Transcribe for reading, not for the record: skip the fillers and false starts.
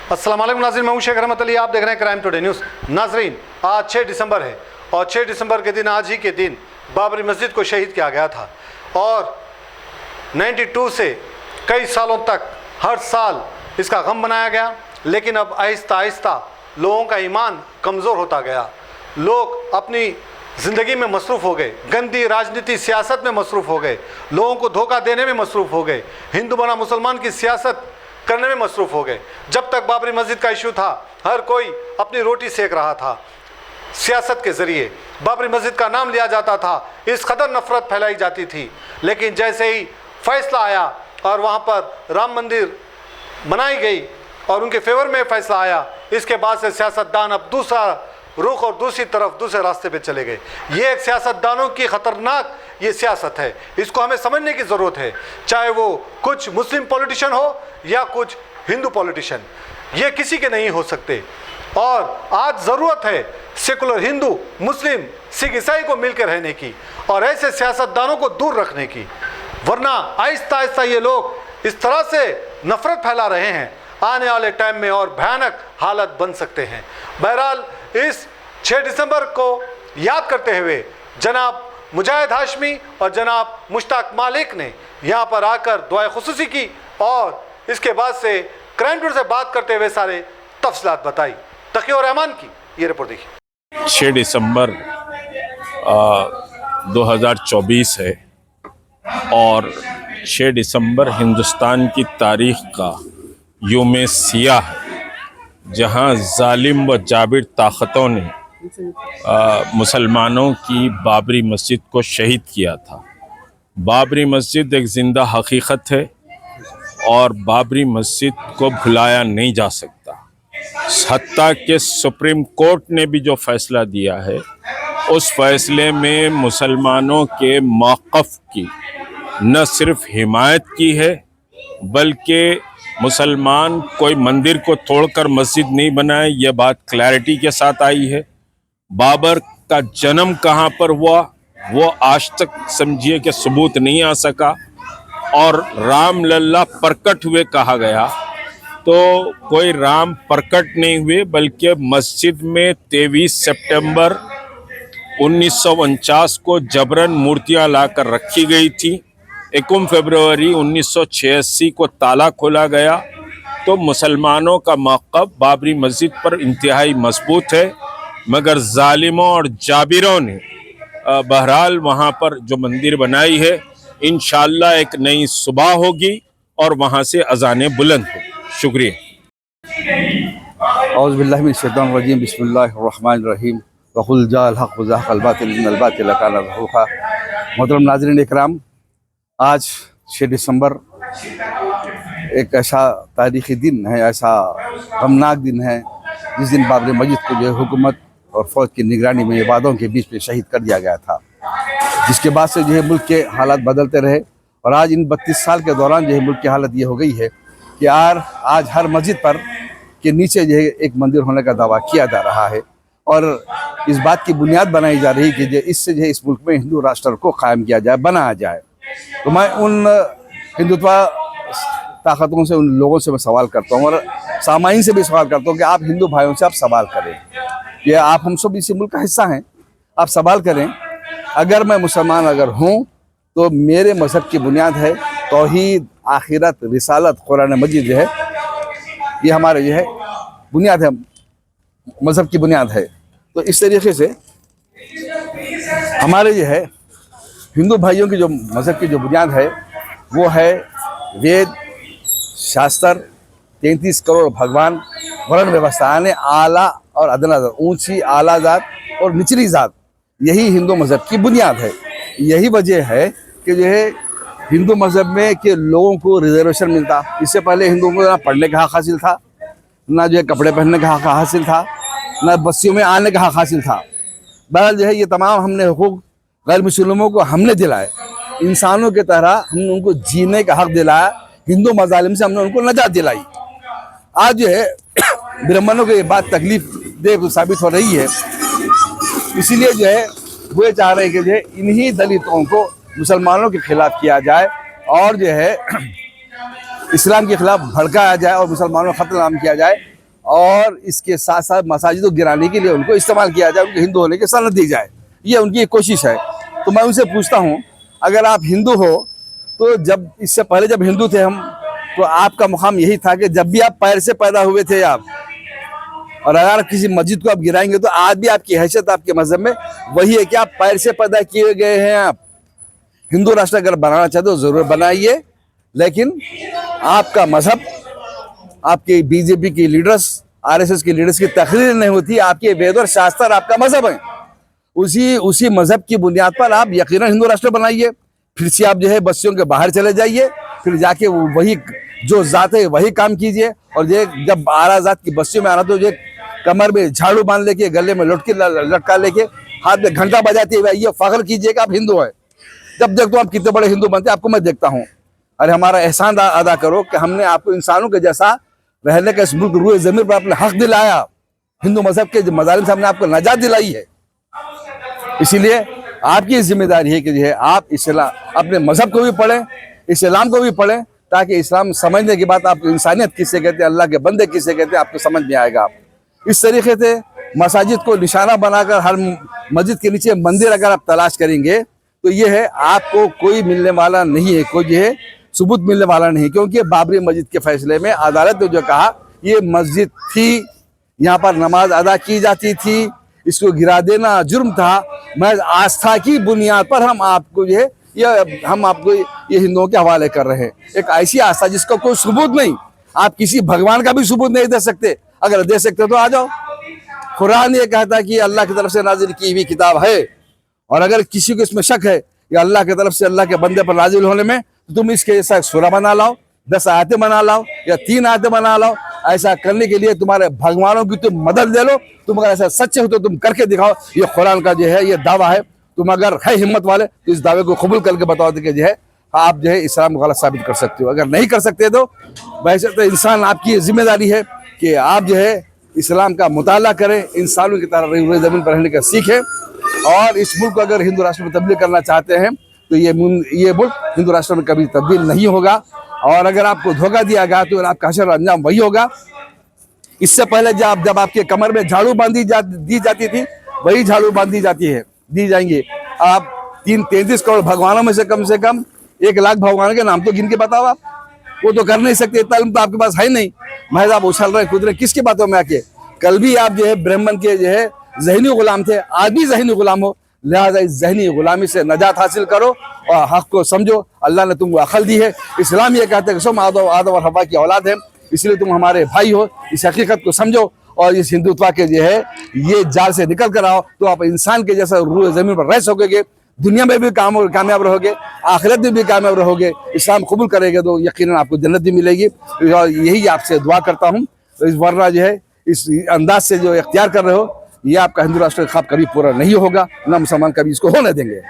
अस्सलाम वालेकुम नाज़रीन, मैं हूं शेख रहमत अली, आप देख रहे हैं क्राइम टुडे न्यूज़। नाज़रीन, आज 6 दिसंबर है और 6 दिसंबर के दिन, आज ही के दिन बाबरी मस्जिद को शहीद किया गया था और 92 से कई सालों तक हर साल इसका गम मनाया गया। लेकिन अब आहिस्ता आहिस्ता लोगों का ईमान कमज़ोर होता गया, लोग अपनी ज़िंदगी में मसरूफ़ हो गए, गंदी राजनीति सियासत में मसरूफ़ हो गए, लोगों को धोखा देने में मसरूफ़ हो गए, हिंदू बना मुसलमान की सियासत करने में मसरूफ़ हो गए। जब तक बाबरी मस्जिद का इशू था, हर कोई अपनी रोटी सेक रहा था सियासत के ज़रिए, बाबरी मस्जिद का नाम लिया जाता था, इस कदर नफ़रत फैलाई जाती थी। लेकिन जैसे ही फ़ैसला आया और वहाँ पर राम मंदिर बनाई गई और उनके फेवर में फ़ैसला आया, इसके बाद से सियासतदान अब दूसरा रुख और दूसरी तरफ दूसरे रास्ते पे चले गए। ये एक सियासतदानों की ख़तरनाक ये सियासत है, इसको हमें समझने की ज़रूरत है। चाहे वो कुछ मुस्लिम पॉलिटिशियन हो या कुछ हिंदू पॉलिटिशियन, ये किसी के नहीं हो सकते। और आज ज़रूरत है सेकुलर हिंदू, मुस्लिम, सिख, ईसाई को मिलकर रहने की और ऐसे सियासतदानों को दूर रखने की, वरना आहिस्ता आहिस्ता ये लोग इस तरह से नफ़रत फैला रहे हैं, आने वाले टाइम में और भयानक हालत बन सकते हैं। बहरहाल, इस 6 दिसंबर को याद करते हुए जनाब मुजाहिद हाशमी और जनाब मुश्ताक मालिक ने यहाँ पर आकर दुआ खुसूसी की और इसके बाद से क्राइम टुडे से बात करते हुए सारे तफसीलात बताई। तकी और रहमान की ये रिपोर्ट देखिए। 6 दिसंबर 2024 है और 6 दिसंबर हिंदुस्तान की तारीख़ का यौम सियाह है, जहां जालिम व जाबिर ताकतों ने मुसलमानों की बाबरी मस्जिद को शहीद किया था। बाबरी मस्जिद एक ज़िंदा हकीकत है और बाबरी मस्जिद को भुलाया नहीं जा सकता। हत्ता के सुप्रीम कोर्ट ने भी जो फ़ैसला दिया है, उस फैसले में मुसलमानों के मौक़िफ़ की न सिर्फ हिमायत की है, बल्कि मुसलमान कोई मंदिर को तोड़कर मस्जिद नहीं बनाए, यह बात क्लैरिटी के साथ आई है। बाबर का जन्म कहाँ पर हुआ, वो आज तक समझिए कि सबूत नहीं आ सका। और राम लल्ला प्रकट हुए कहा गया, तो कोई राम प्रकट नहीं हुए, बल्कि मस्जिद में 23 सितंबर 1949 को जबरन मूर्तियां लाकर रखी गई थी। 1 फरवरी 1986 को ताला खोला गया। तो मुसलमानों का मौक़िफ़ बाबरी मस्जिद पर इंतहाई मजबूत है, मगर जालिमों और जाबिरों ने बहरहाल वहाँ पर जो मंदिर बनाई है, इंशाअल्लाह एक नई सुबह होगी और वहाँ से अज़ानें बुलंद होगी। शुक्रिया। औज़ु बिल्लाहि मिनश शैतानिर रजीम, बिस्मिल्लाहिर रहमानिर रहीम, वक़ुल जाअल हक़ व ज़हक़ल बातिल इन्नल बातिल काना ज़हूक़ा। मोहतरम नाज़रीन इकराम, आज 6 दिसंबर एक ऐसा तारीख़ी दिन है, ऐसा गमनाक दिन है, जिस दिन बाबरी मस्जिद को जो है हुकूमत और फ़ौज की निगरानी में इबादों के बीच में शहीद कर दिया गया था, जिसके बाद से जो है मुल्क के हालात बदलते रहे। और आज इन 32 साल के दौरान जो है मुल्क की हालत ये हो गई है कि आज हर मस्जिद पर के नीचे जो है एक मंदिर होने का दावा किया जा रहा है और इस बात की बुनियाद बनाई जा रही है कि इससे जो है इस मुल्क में हिंदू राष्ट्र को कायम किया जाए, बनाया जाए। तो मैं उन हिंदुत्व ताकतों से, उन लोगों से मैं सवाल करता हूँ और सामाइन से भी सवाल करता हूँ कि आप हिंदू भाइयों से आप सवाल करें कि आप हम सब इसी मुल्क का हिस्सा हैं। आप सवाल करें, अगर मैं मुसलमान अगर हूँ तो मेरे मज़हब की बुनियाद है तौहीद, आखिरत, रिसालत, कुरान मजीद जो है ये हमारे जो है बुनियाद है, मज़हब की बुनियाद है। तो इस तरीके से हमारे जो है हिंदू भाइयों की जो मज़हब की जो बुनियाद है वो है वेद, शास्त्र, 33 करोड़ भगवान, वर्ण व्यवस्था, यानी आला और अदना ज़ात, ऊंची आला ज़ात और निचली ज़ात, यही हिंदू मज़हब की बुनियाद है। यही वजह है कि जो है हिंदू मज़हब में कि लोगों को रिजर्वेशन मिलता। इससे पहले हिंदुओं को ना पढ़ने का हक़ हासिल था, ना जो है कपड़े पहनने का हक़ हासिल था, ना बस्तियों में आने का हक़ हासिल था। बहरहाल जो है ये तमाम हमने हुकूक गैर मुस्लिमों को हमने दिलाए, इंसानों की तरह हमने उनको जीने का हक़ दिलाया, हिंदू मज़ालिम से हमने उनको नजात दिलाई। आज जो है ब्राह्मणों को ये बात तकलीफ दे साबित हो रही है, इसीलिए जो है वो ये चाह रहे हैं कि जो है इन्हीं दलितों को मुसलमानों के खिलाफ किया जाए और जो है इस्लाम के खिलाफ भड़काया जाए और मुसलमानों को कत्ल आम किया जाए। और इसके साथ साथ मसाजिद को गिराने के लिए उनको इस्तेमाल किया जाए, उनको हिंदू होने की सनद दी जाए, ये उनकी एक कोशिश है। तो मैं उनसे पूछता हूँ, अगर आप हिंदू हो तो जब इससे पहले जब हिंदू थे हम, तो आपका मुकाम यही था कि जब भी आप पैर से पैदा हुए थे आप, और अगर किसी मस्जिद को आप गिराएंगे तो आज भी आपकी हैसियत आपके मजहब में वही है कि आप पैर से पैदा किए गए हैं। आप हिंदू राष्ट्र अगर बनाना चाहते हो जरूर बनाइए, लेकिन आपका मजहब, आपके बीजेपी की लीडर्स, आरएसएस की लीडर्स की तकरीर नहीं होती, आपके वेद और शास्त्र आपका मजहब है, उसी मजहब की बुनियाद पर आप यकीनन हिंदू राष्ट्र बनाइए। फिर से आप जो है बस्तियों के बाहर चले जाइए, फिर जाके वही जो जात है वही काम कीजिए। और ये जब आरा जात की बस्तियों में आना तो ये कमर में झाड़ू बांध लेके, गले में लटका लेके, हाथ में घंटा बजाते हुए ये फख्र कीजिए कि आप हिंदू हैं। जब देखो आप कितने बड़े हिंदू बनते, आपको मैं देखता हूँ। अरे हमारा एहसान अदा करो कि हमने आपको इंसानों के जैसा रहने का इस मुल्क रूए जमीन पर अपने हक दिलाया, हिंदू मजहब के मजालिम से हमने आपको नजात दिलाई है। इसीलिए आपकी जिम्मेदारी है कि जो है आप इस्लाम अपने मजहब को भी पढ़ें, इस्लाम को भी पढ़ें, ताकि इस्लाम समझने के बाद आपको इंसानियत किससे कहते हैं, अल्लाह के बंदे किससे कहते हैं, आपको समझ में आएगा। आप इस तरीके से मसाजिद को निशाना बनाकर हर मस्जिद के नीचे मंदिर अगर आप तलाश करेंगे तो ये है आपको कोई मिलने वाला नहीं है, कोई जो है सबूत मिलने वाला नहीं। क्योंकि बाबरी मस्जिद के फैसले में अदालत ने जो कहा ये मस्जिद थी, यहाँ पर नमाज अदा की जाती थी, इसको गिरा देना जुर्म था। महज आस्था की बुनियाद पर हम आपको जो है हम आपको ये हिंदुओं के हवाले कर रहे हैं। एक ऐसी आस्था जिसका कोई सबूत नहीं, आप किसी भगवान का भी सबूत नहीं दे सकते। अगर दे सकते तो आ जाओ। कुरान ये कहता है कि अल्लाह की तरफ से नाजिल की हुई किताब है, और अगर किसी को इसमें शक है कि अल्लाह की तरफ से अल्लाह के बंदे पर नाजिल होने में, तो तुम इसके जैसा सूरा बना लाओ, 10 आयतें बना लाओ या 3 आयतें बना लाओ। ऐसा करने के लिए तुम्हारे भगवानों की तुम मदद ले लो। तुम अगर ऐसा सच्चे हो तो तुम करके दिखाओ। ये कुरान का जो है ये दावा है। तुम अगर है हिम्मत वाले तो इस दावे को कबूल करके बताओ कि जो है आप जो है इस्लाम को गलत साबित कर सकते हो। अगर नहीं कर सकते तो वैसे तो इंसान आपकी जिम्मेदारी है कि आप जो है इस्लाम का मुताला करें, इंसानों की तरह रूए ज़मीन पर रहने का सीखें। और इस मुल्क को अगर हिंदू राष्ट्र में तब्दील करना चाहते हैं तो ये मुल्क हिंदू राष्ट्र में कभी तब्दील नहीं होगा। और अगर आपको धोखा दिया गया तो आपका हशर अंजाम वही होगा। इससे पहले जब आपके कमर में झाड़ू दी जाती थी, वही झाड़ू दी जाएंगी। आप 33 करोड़ भगवानों में से कम 1 लाख भगवानों के नाम तो गिन के बताओ। आप वो तो कर नहीं सकते, तालीम तो आपके पास है नहीं। महज आप उछल रहे कूद रहे किसकी बातों में आके। कल भी आप जो है ब्राह्मण के जो है जहनी गुलाम थे, आज भी जहनी गुलाम हो। लिहाजा इस जहनी गुलामी से नजात हासिल करो और हक को समझो। अल्लाह ने तुमको अकल दी है। इस्लाम ये कहते हैं कि तुम आदम और हवा की औलाद है, इसलिए तुम हमारे भाई हो। इस हकीकत को समझो और इस हिंदुत्व के जो है ये जाल से निकल कर आओ, तो आप इंसान के जैसा रूए ज़मीन पर रह सकोगे। दुनिया में भी कामयाब रहोगे, आखिरत में भी कामयाब रहोगे। इस्लाम कबूल करेंगे तो यकीनन आपको जन्नत भी मिलेगी। और यही आपसे दुआ करता हूँ। इस वरना जो है इस अंदाज से जो इख्तियार कर रहे हो, ये आपका हिंदू राष्ट्र का ख्वाब कभी पूरा नहीं होगा, ना मुसलमान कभी इसको होने देंगे।